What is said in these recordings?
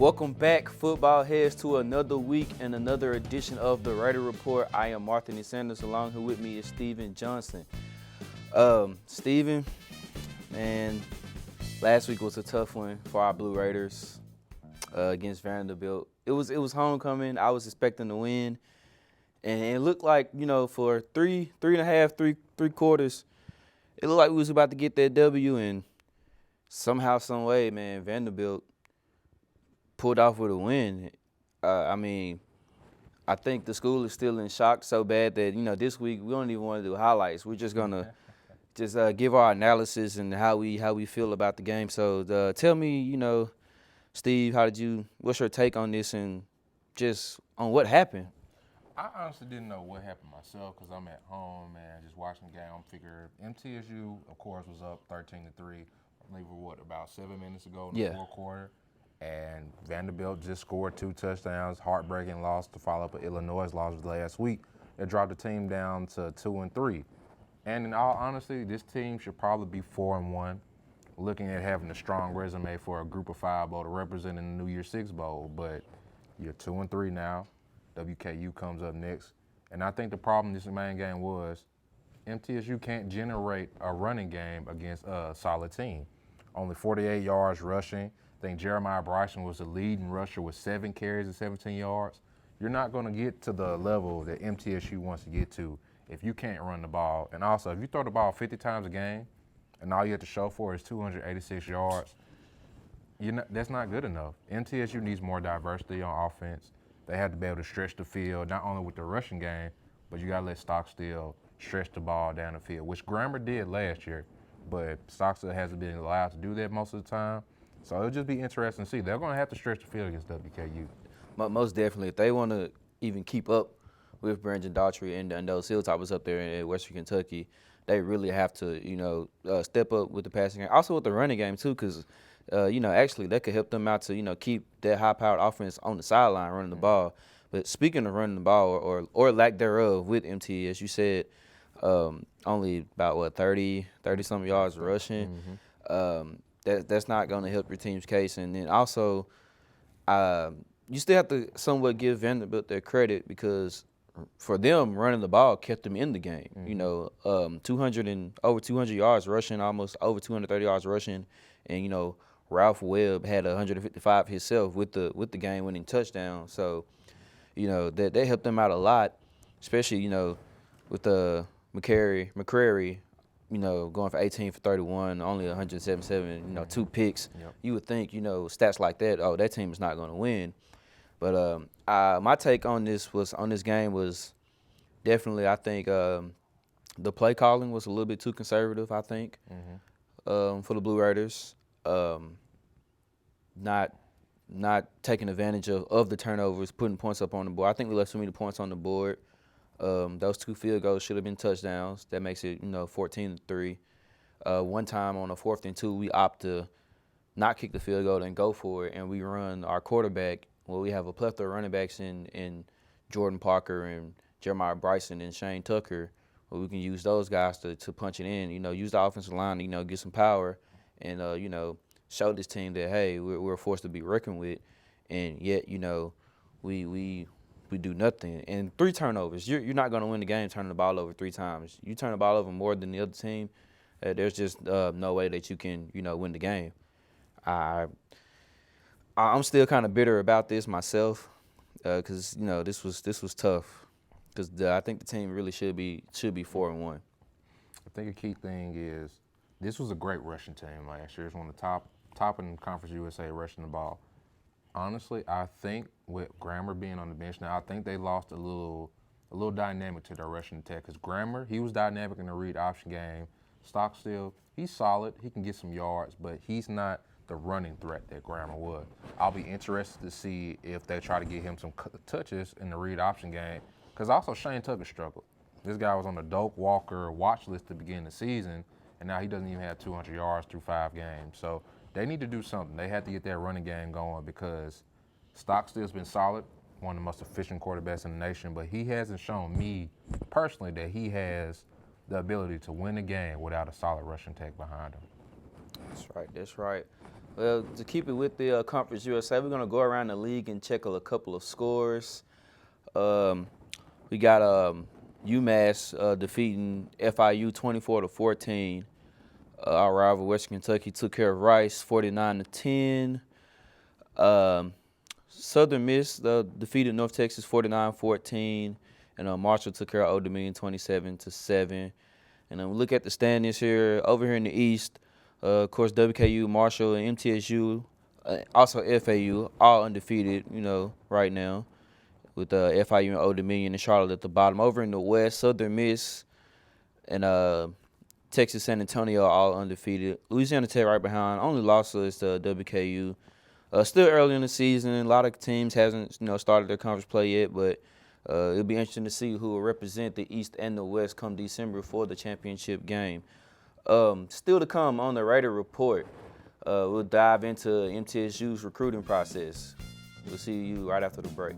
Welcome back, football heads, to another week and another edition of the Raider Report. I am Martin Sanders. Along here with me is Steven Johnson. Steven, man, last week was a tough one for our Blue Raiders against Vanderbilt. It was homecoming. I was expecting to win, and it looked like, for three and a half, three quarters, it looked like we was about to get that W, and somehow, some way, man, Vanderbilt pulled off with a win. I think the school is still in shock so bad that, this week we don't even want to do highlights. We're just going to just give our analysis and how we feel about the game. So tell me, Steve, what's your take on this and just on what happened? I honestly didn't know what happened myself because I'm at home and just watching the game. I'm figuring MTSU, of course, was up 13-3. I believe about 7 minutes ago in the fourth quarter. And Vanderbilt just scored 2 touchdowns, heartbreaking loss to follow up an Illinois loss last week. It dropped the team down to 2-3. And in all honesty, this team should probably be 4-1, looking at having a strong resume for a Group of 5 bowl to represent in the New Year's Six Bowl. But you're 2-3 now. WKU comes up next. And I think the problem in this main game was MTSU can't generate a running game against a solid team. Only 48 yards rushing. I think Jeremiah Bryson was the leading rusher with 7 carries and 17 yards. You're not going to get to the level that MTSU wants to get to if you can't run the ball. And also, if you throw the ball 50 times a game and all you have to show for is 286 yards, that's not good enough. MTSU needs more diversity on offense. They have to be able to stretch the field, not only with the rushing game, but you got to let Stockstill stretch the ball down the field, which Grammer did last year, but Stockstill hasn't been allowed to do that most of the time. So it'll just be interesting to see. They're going to have to stretch the field against WKU. Most definitely. If they want to even keep up with Brandon Daughtry and those Hilltoppers up there in Western Kentucky, they really have to, step up with the passing game. Also with the running game, too, because, actually that could help them out to, keep that high-powered offense on the sideline running the ball. But speaking of running the ball or lack thereof with MT, as you said, only about, 30-something yards rushing. Mm-hmm. That's not going to help your team's case. And then also, you still have to somewhat give Vanderbilt their credit because for them, running the ball kept them in the game. Mm-hmm. Over 200 yards rushing, almost over 230 yards rushing. And, Ralph Webb had 155 himself with the game-winning touchdown. So, that helped them out a lot, especially, with McCrary, going for 18 for 31, only 177, 2 picks. Yep. You would think, stats like that, that team is not going to win. But my take on this game was definitely, I think, the play calling was a little bit too conservative, I think, for the Blue Raiders. Not taking advantage of the turnovers, putting points up on the board. I think we left so many points on the board. Those 2 field goals should have been touchdowns. That makes it, 14-3. One time on a 4th and 2, we opt to not kick the field goal and go for it, and we run our quarterback. Well, we have a plethora of running backs in Jordan Parker and Jeremiah Bryson and Shane Tucker. Well, we can use those guys to punch it in. Use the offensive line, get some power, and show this team that, hey, we're a force to be reckoned with, and yet we do nothing. And 3 turnovers. You're not going to win the game turning the ball over 3 times. You turn the ball over more than the other team, there's just no way that you can, win the game. I'm still kind of bitter about this myself because, this was tough because I think the team really should be 4-1. I think a key thing is this was a great rushing team last year. It's one of the top in Conference USA rushing the ball. Honestly, I think with Grammer being on the bench now, I think they lost a little dynamic to their rushing attack. Because Grammer, he was dynamic in the read option game. Stockstill, he's solid. He can get some yards, but he's not the running threat that Grammer was. I'll be interested to see if they try to get him some touches in the read option game. Because also Shane Tucker struggled. This guy was on the Doak Walker watch list to begin the season, and now he doesn't even have 200 yards through 5 games. So they need to do something. They have to get that running game going because Stockstill's been solid, one of the most efficient quarterbacks in the nation, but he hasn't shown me personally that he has the ability to win a game without a solid rushing attack behind him. That's right. Well, to keep it with the Conference USA, we're going to go around the league and check a couple of scores. We got UMass defeating FIU 24-14. Our rival Western Kentucky took care of Rice 49-10. Southern Miss defeated North Texas 49-14. And Marshall took care of Old Dominion 27-7. And then we look at the standings here. Over here in the East, of course, WKU, Marshall, and MTSU, also FAU, all undefeated, right now, with FIU and Old Dominion and Charlotte at the bottom. Over in the West, Southern Miss and Texas San Antonio all undefeated. Louisiana Tech right behind. Only loss is to WKU. Still early in the season. A lot of teams hasn't started their conference play yet, but it'll be interesting to see who will represent the East and the West come December for the championship game. Still to come on the Raider Report, we'll dive into MTSU's recruiting process. We'll see you right after the break.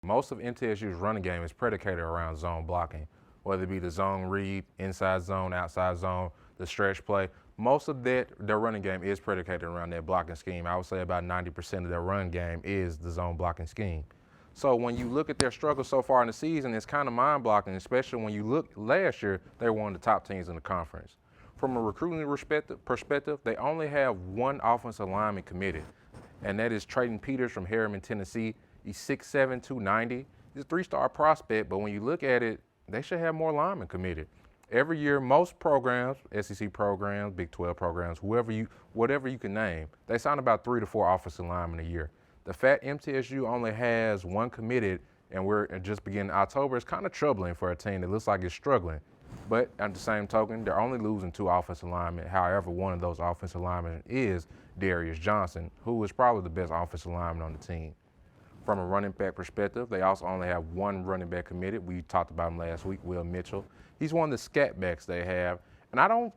Most of MTSU's running game is predicated around zone blocking, whether it be the zone read, inside zone, outside zone, the stretch play. Most of their running game is predicated around that blocking scheme. I would say about 90% of their run game is the zone blocking scheme. So when you look at their struggle so far in the season, it's kind of mind-blocking, especially when you look last year, they were one of the top teams in the conference. From a recruiting perspective, they only have one offensive lineman committed, and that is Trayton Peters from Harriman, Tennessee. He's 6'7", 290. He's a 3-star prospect, but when you look at it, they should have more linemen committed. Every year, most programs, SEC programs, Big 12 programs, whatever you can name, they sign about 3 to 4 offensive linemen a year. The fact MTSU only has one committed and we're just beginning October is kind of troubling for a team that looks like it's struggling. But at the same token, they're only losing 2 offensive linemen. However, one of those offensive linemen is Darius Johnson, who is probably the best offensive lineman on the team. From a running back perspective, they also only have one running back committed. We talked about him last week, Will Mitchell. He's one of the scat backs they have. And I don't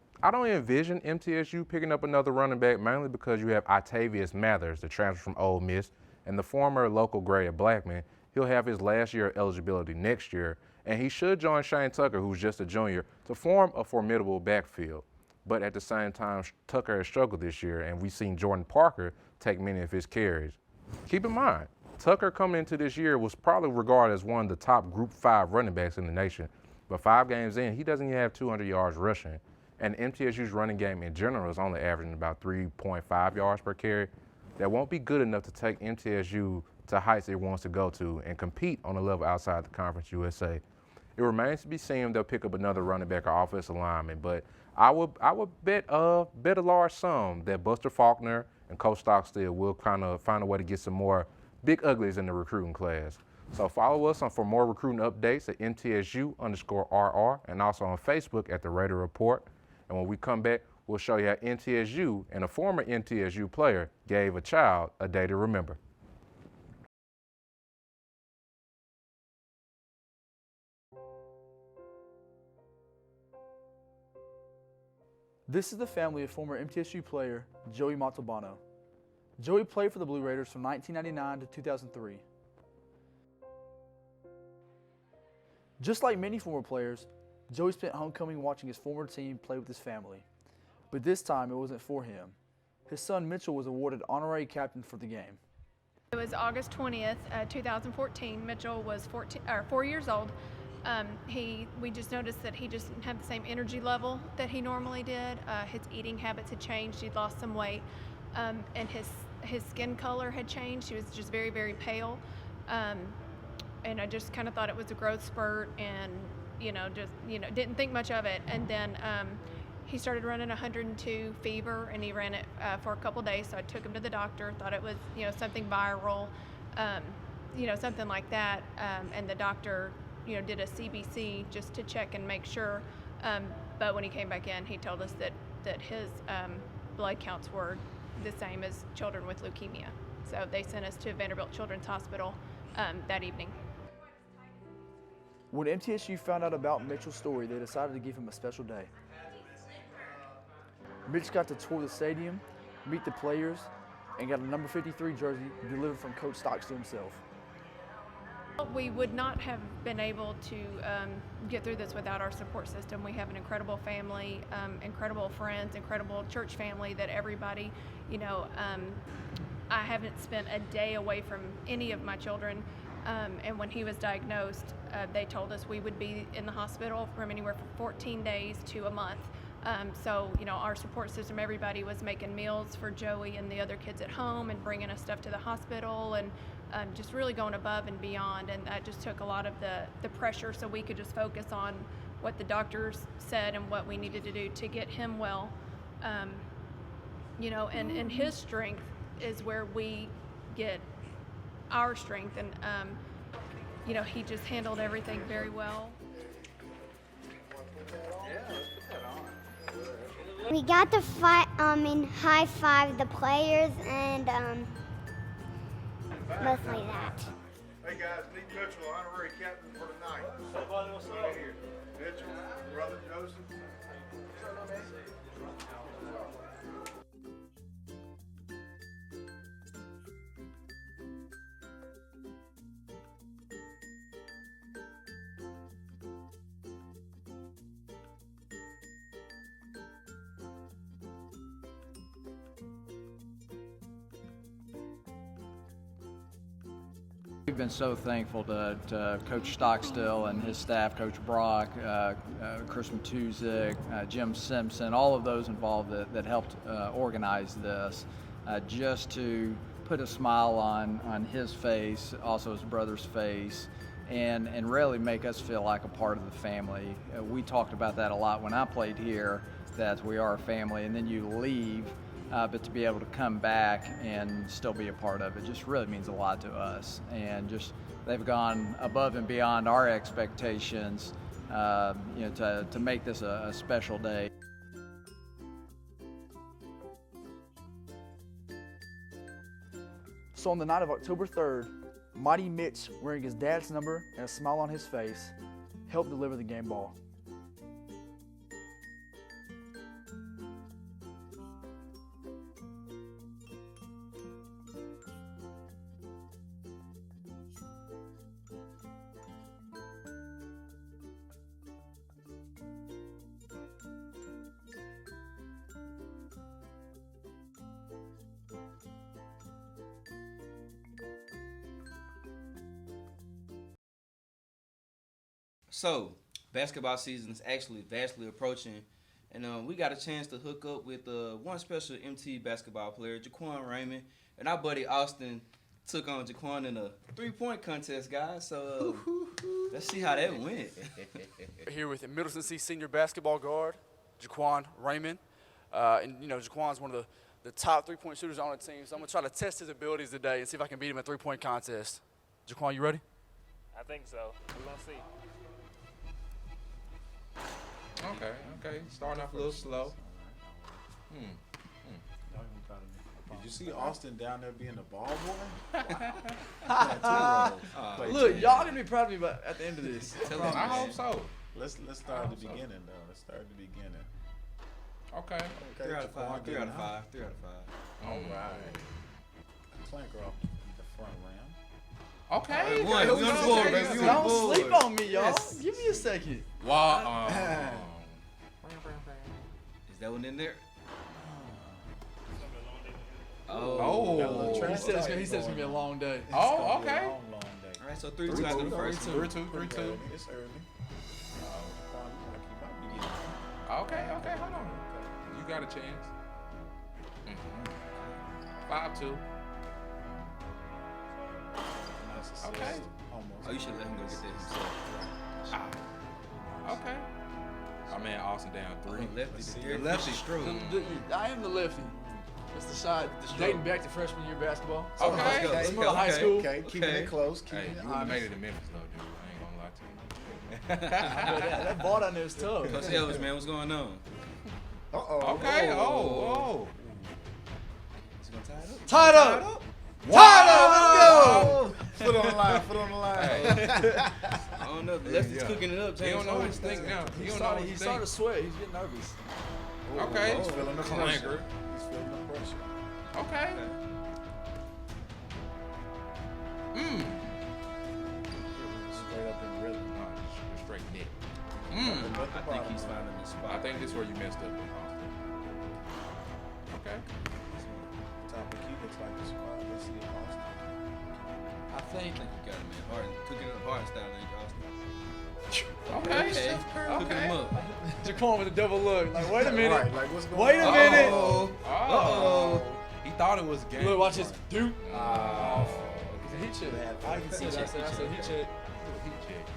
envision MTSU picking up another running back, mainly because you have Octavius Mathers, the transfer from Ole Miss, and the former local grade at Blackman. He'll have his last year of eligibility next year, and he should join Shane Tucker, who's just a junior, to form a formidable backfield. But at the same time, Tucker has struggled this year, and we've seen Jordan Parker take many of his carries. Keep in mind, Tucker coming into this year was probably regarded as one of the top Group 5 running backs in the nation. But 5 games in, he doesn't even have 200 yards rushing. And MTSU's running game in general is only averaging about 3.5 yards per carry. That won't be good enough to take MTSU to heights it wants to go to and compete on a level outside the Conference USA. It remains to be seen if they'll pick up another running back or offensive lineman. But I would bet a large sum that Buster Faulkner and Coach Stockstill will kind of find a way to get some more big uglies in the recruiting class. So follow us for more recruiting updates at MTSU_RR and also on Facebook at the Raider Report. And when we come back, we'll show you how MTSU and a former MTSU player gave a child a day to remember. This is the family of former MTSU player Joey Montalbano. Joey played for the Blue Raiders from 1999 to 2003. Just like many former players, Joey spent homecoming watching his former team play with his family. But this time it wasn't for him. His son Mitchell was awarded honorary captain for the game. It was August 20th, 2014. Mitchell was 4 years old. We just noticed that he just didn't have the same energy level that he normally did. His eating habits had changed. He'd lost some weight, and his skin color had changed. He was just very, very pale. And I just kind of thought it was a growth spurt, and didn't think much of it. And then he started running 102 fever, and he ran it for a couple days. So I took him to the doctor. Thought it was something viral, something like that. And the doctor did a CBC just to check and make sure. But when he came back in, he told us that his blood counts were the same as children with leukemia. So they sent us to Vanderbilt Children's Hospital that evening. When MTSU found out about Mitchell's story, they decided to give him a special day. Mitch got to tour the stadium, meet the players, and got a number 53 jersey delivered from Coach Stockstill himself. We would not have been able to get through this without our support system. We have an incredible family, incredible friends, incredible church family that everybody, I haven't spent a day away from any of my children. And when he was diagnosed, they told us we would be in the hospital from anywhere from 14 days to a month. So, our support system, everybody was making meals for Joey and the other kids at home and bringing us stuff to the hospital and just really going above and beyond. And that just took a lot of the pressure so we could just focus on what the doctors said and what we needed to do to get him well. And his strength is where we get our strength. And, he just handled everything very well. We got to high five the players and mostly that. Hey guys, meet Mitchell, honorary captain for tonight. Right here. Mitchell, brother Joseph. We've been so thankful to Coach Stockstill and his staff, Coach Brock, Chris Matuzik, Jim Simpson, all of those involved that helped organize this, just to put a smile on his face, also his brother's face, and really make us feel like a part of the family. We talked about that a lot when I played here, that we are a family, and then you leave. But to be able to come back and still be a part of it just really means a lot to us. And just they've gone above and beyond our expectations, to make this a special day. So on the night of October 3rd, Mighty Mitch, wearing his dad's number and a smile on his face, helped deliver the game ball. So, basketball season is actually vastly approaching, and we got a chance to hook up with one special MT basketball player, Jaquan Raymond, and our buddy Austin took on Jaquan in a 3-point contest, guys. So, let's see how that went. Here with Middle Tennessee senior basketball guard, Jaquan Raymond. Jaquan's one of the top 3-point shooters on the team, so I'm going to try to test his abilities today and see if I can beat him in a 3-point contest. Jaquan, you ready? I think so. We're going to see. Okay. Starting off a little slow. Did you see Austin down there being a ball boy? Look, y'all gonna be proud of me but at the end of this. I hope so. Let's start at the beginning though. Let's start at the beginning. Okay. 3 out of 5. 3 out of 5. 3 out of 5. All right. Clanker off the front ram. Okay. We on the board, baby. We on the Don't board. sleep on me, y'all. Yes. Give me a second. Wow. Is that one in there? Oh. He said it's gonna be a long day. Oh, okay. Long day. All right, so 3-2 after the first two. 3-2. It's early. Okay, hold on. You got a chance. 5-2. Okay. Oh, you should let him go get that himself. Okay. My man Austin down 3. The lefty stroke. I am the lefty. It's the shot dating back to freshman year basketball. Okay. Let's go. High school. Okay, keeping it close. Hey, Keeping it you would've made honest. it in Memphis though, dude. I ain't gonna lie to you. that ball down there is tough. Coach Elvis, man, what's going on? Okay. Oh. Is he gonna tie it up? Tie it up. Wow. Tie it up. Let's go. Foot on the line. Foot on the line. I don't know. The lefty's cooking it up. He don't know what he's thinking now. He don't know what He he's started to thinking. sweat. He's getting nervous. Okay. He's feeling the pressure. Clanker. He's feeling the pressure. Okay. I think this is where you messed up. Okay. Top of key looks like the spot. Let's see if Austin. I think you got it, man. Harden, cooking up Harden style, ain't you, Austin? Okay. Cooking them up. Jaquan with a double look. Like, wait a minute. Right, like what's going Wait a on? minute. Uh-oh. He thought it was a game. Look, watch this. Duke. Oh. It's a heat check. I can see that. I said heat check. Heat check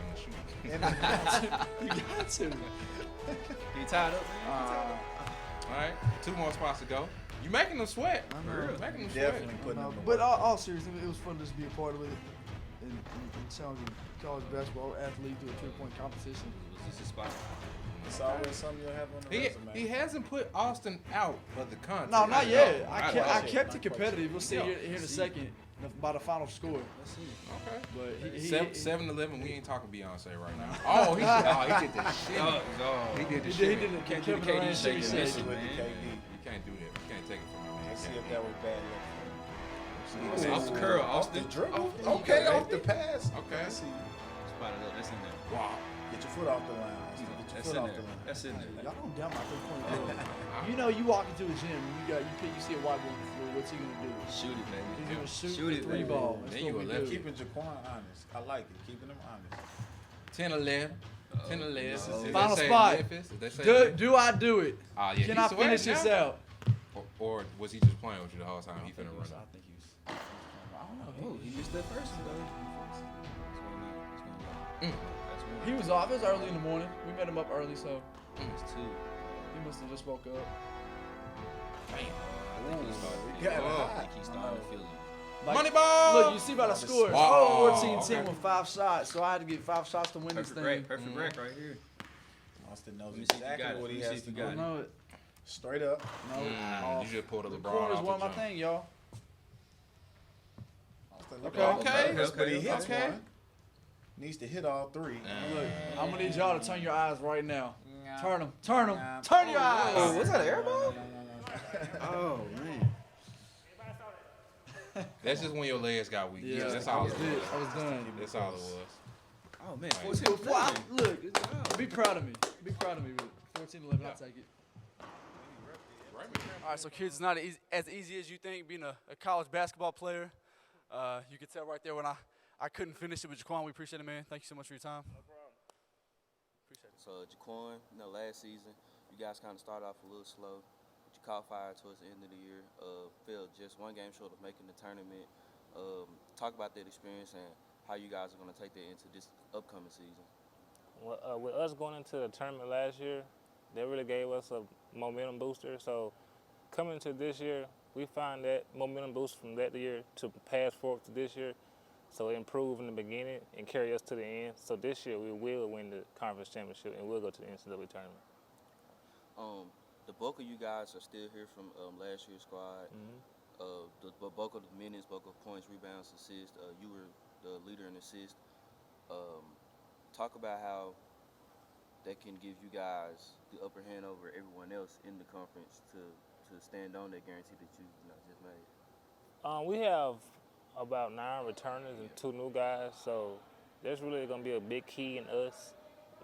in the shoe. You got to. He tied up, man. All right, 2 more spots to go. You making them sweat. Making them sweat. Definitely putting them. But all seriously, it was fun to just be a part of it and challenging college basketball athlete to a 3-point competition. Was this a spot? It's always something you'll have on the resume. He hasn't put Austin out of the contest. No, not yet. No, I kept it competitive. We'll see here in a second by the final score. Let's see. Okay. But he 7-11, we ain't talking Beyonce right now. Oh, he did the shit. He did the shit. He did the Can't do the Kevin KD Durant shake shit. and He miss said. it, With the man. KD. You can't do that. You can't take it from me, man. Let's see if that was bad luck. Off the curl, Off the Austin. dribble. Oh, Okay, okay. off the pass. Okay. Let's see. Spotted up. That's in there. Wow. Get your foot off the line. Austin. Get your That's foot in off there. the line. That's in there. Y'all don't doubt my 3-point ability. You know, you walk into a gym and you see a white boy on the floor. What's he gonna do? Shoot it, baby. He's gonna shoot Shoot the it, 3 baby. ball. That's Then what you we a lefty. do. Keeping Jaquan honest. I like it. Keeping him honest. 10-11. 10-11. Final spot. Do I do it? Ah, yeah. Can he I sweating finish this now. out? Or was he just playing with you the whole time? He finna run. I think he was. I don't know. Oh, he missed that first one, though. That's one. He was off. It was early in the morning. We met him up early, so That's 2. he must have just woke up. I think he started. got it I hot. think he started feeling. Like, Moneyball! Look, you see by the score. Oh, 14-10 okay. with 5 shots, so I had to get 5 shots to win this Perfect thing. break. Perfect break right here. Austin knows Let me see if you exactly got it. what Let he me see has if to you do. I got it. know it. Straight up. No, You just pulled a the LeBron corner's off one the of my jump. thing, y'all. Austin look Okay. all Okay. nervous, but he Okay. hits Okay. one. Needs to hit all 3. Look, I'm gonna need y'all to turn your eyes right now. Turn them. Turn them. Turn your eyes. Oh, was that an air ball? Oh, man. That's just when your legs got weak. Yeah, That's I all was it was. good. I was done. That's all it was. Oh, man. Right. 14-11. Look, be proud of me. Be proud of me with 14-11. I'll take it. All right, so kids, it's not as easy as you think being a college basketball player. You could tell right there when I couldn't finish it with Jaquan. We appreciate it, man. Thank you so much for your time. No problem. Appreciate it. So, Jaquan, last season, you guys kind of started off a little slow. But you caught fire towards the end of the year. Fell just 1 game short of making the tournament. Talk about that experience and how you guys are going to take that into this upcoming season. Well, with us going into the tournament last year, that really gave us a momentum booster. So coming into this year, we find that momentum boost from that year to pass forward to this year. So improve in the beginning and carry us to the end. So this year we will win the conference championship and we'll go to the NCAA tournament. The bulk of you guys are still here from last year's squad. The bulk of the minutes, bulk of points, rebounds, assists. You were the leader in assists. Talk about how that can give you guys the upper hand over everyone else in the conference to stand on that guarantee that you just made. We have about 9 returners and 2 new guys, so that's really going to be a big key in us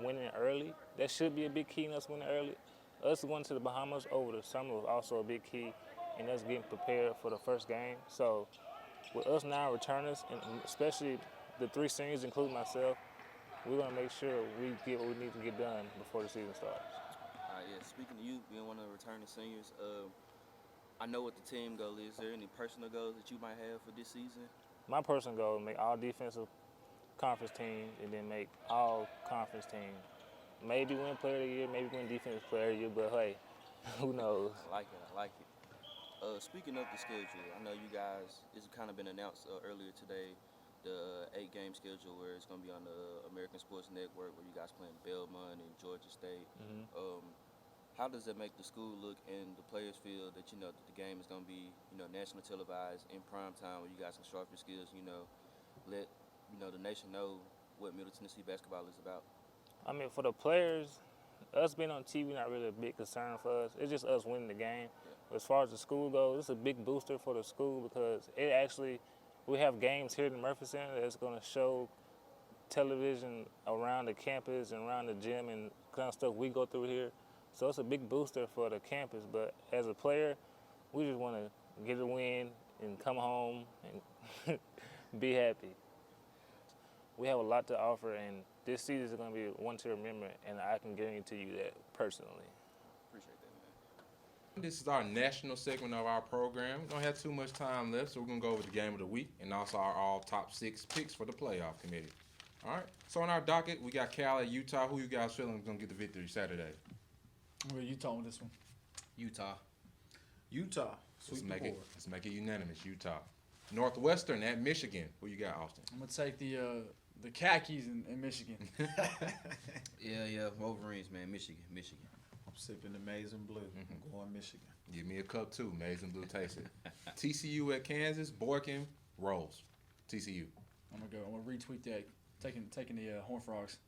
winning early. That should be a big key in us winning early. Us going to the Bahamas over the summer was also a big key in us getting prepared for the first game. So with us 9 returners, and especially the 3 seniors, including myself, we're going to make sure we get what we need to get done before the season starts. Speaking of you being one of the returning seniors, I know what the team goal is. Is there any personal goals that you might have for this season? My personal goal is to make all defensive conference teams and then make all conference teams. Maybe win player of the year, maybe win defensive player of the year, but hey, who knows? I like it. Speaking of the schedule, I know you guys, it's kind of been announced earlier today, the 8-game schedule where it's going to be on the American Sports Network where you guys playing Belmont and Georgia State. How does that make the school look and the players feel that, that the game is going to be, national televised in prime time where you guys can sharpen your skills, let, the nation know what Middle Tennessee basketball is about? I mean, for the players, us being on TV not really a big concern for us. It's just us winning the game. As far as the school goes, it's a big booster for the school because it actually, we have games here in the Murphy Center that's going to show television around the campus and around the gym and kind of stuff we go through here. So it's a big booster for the campus. But as a player, we just want to get a win and come home and be happy. We have a lot to offer, and this season is going to be one to remember, and I can guarantee you that personally. Appreciate that, man. This is our national segment of our program. We don't have too much time left, so we're going to go over the game of the week and also our all top 6 picks for the playoff committee. All right, so on our docket, we got Cal at Utah. Who you guys feeling is going to get the victory Saturday? Well, Utah on this one. Utah. Utah. Let's make it unanimous. Utah. Northwestern at Michigan. Who you got, Austin? I'm gonna take the khakis in Michigan. Yeah, Wolverines, man. Michigan. I'm sipping the maize and blue. I'm going Michigan. Give me a cup too. Maize and blue taste it. TCU at Kansas. Boykin rolls. TCU. I'm gonna retweet that. Taking the Horned Frogs.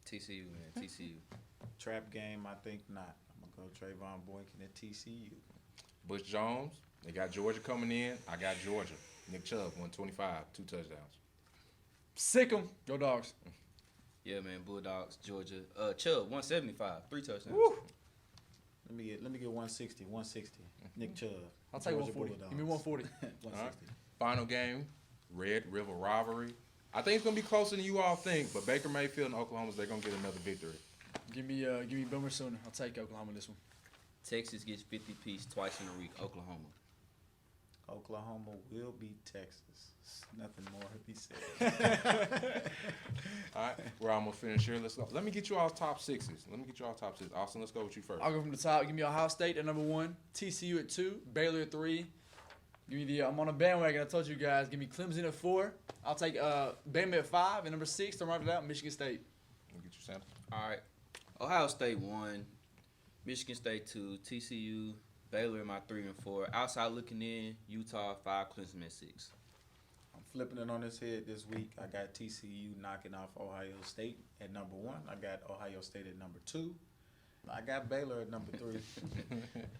TCU, man. TCU. Trap game, I think not. I'm going to go Trayvon Boykin at TCU. Butch Jones. They got Georgia coming in. I got Georgia. Nick Chubb, 125, 2 touchdowns. Sick 'em. Go Dogs. Yeah, man. Bulldogs, Georgia. Chubb, 175, 3 touchdowns. Woo. Let me get 160. Nick Chubb. I'll take Georgia 140. Bulldogs. Give me 140. 160. All right. Final game, Red River rivalry. I think it's going to be closer than you all think, but Baker Mayfield and Oklahoma, they're going to get another victory. Give me Boomer Sooner. I'll take Oklahoma this one. Texas gets 50 piece twice in a week. Oklahoma. Oklahoma will beat Texas. Nothing more to be said. All right, we're almost finished here. Let's go. Let me get you all top 6s. Austin, let's go with you first. I'll go from the top. Give me Ohio State at number 1, TCU at 2, Baylor at 3. Give me I'm on a bandwagon. I told you guys. Give me Clemson at 4. I'll take Bama at 5, and number 6 to round it out, Michigan State. Let me get you Sam. All right. Ohio State 1, Michigan State 2, TCU, Baylor in my 3 and 4. Outside looking in, Utah 5, Clemson at 6. I'm flipping it on its head this week. I got TCU knocking off Ohio State at number 1. I got Ohio State at number 2. I got Baylor at number 3.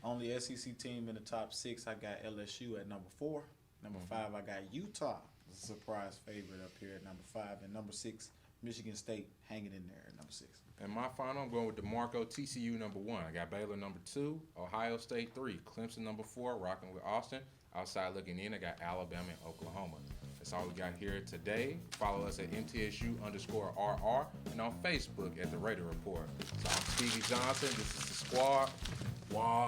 Only SEC team in the top 6. I got LSU at number 4. Number 5, I got Utah, a surprise favorite up here at number 5. And number 6, Michigan State hanging in there at number 6. And my final, I'm going with DeMarco, TCU number 1. I got Baylor number 2, Ohio State 3, Clemson number 4, rocking with Austin. Outside looking in, I got Alabama and Oklahoma. That's all we got here today. Follow us at MTSU_RR and on Facebook at The Raider Report. So I'm Stevie Johnson. This is the squad. Wow.